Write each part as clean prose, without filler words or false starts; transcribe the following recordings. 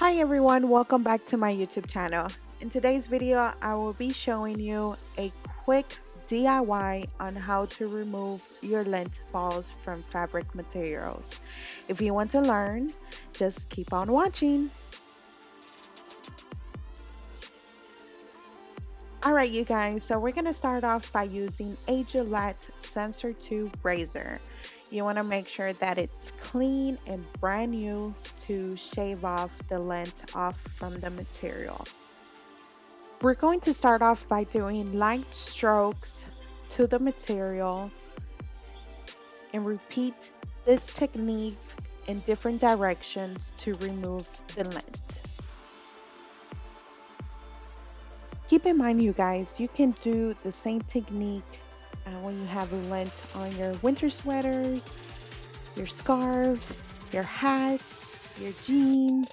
Hi everyone, welcome back to my YouTube channel. In today's video, I will be showing you a quick DIY on how to remove your lint balls from fabric materials. If you want to learn, just keep on watching. Alright you guys, so we're going to start off by using a Gillette Sensor 2 razor. You want to make sure that it's clean and brand new to shave off the lint off from the material. We're going to start off by doing light strokes to the material and repeat this technique in different directions to remove the lint. Keep in mind, you guys, you can do the same technique when you have lint on your winter sweaters, your scarves, your hats, your jeans.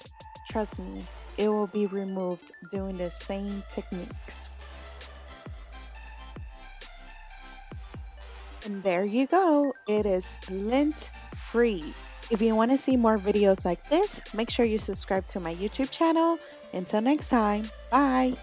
Trust me, it will be removed doing the same techniques. And there you go, it is lint free. If you want to see more videos like this, make sure you subscribe to my YouTube channel. Until next time, bye.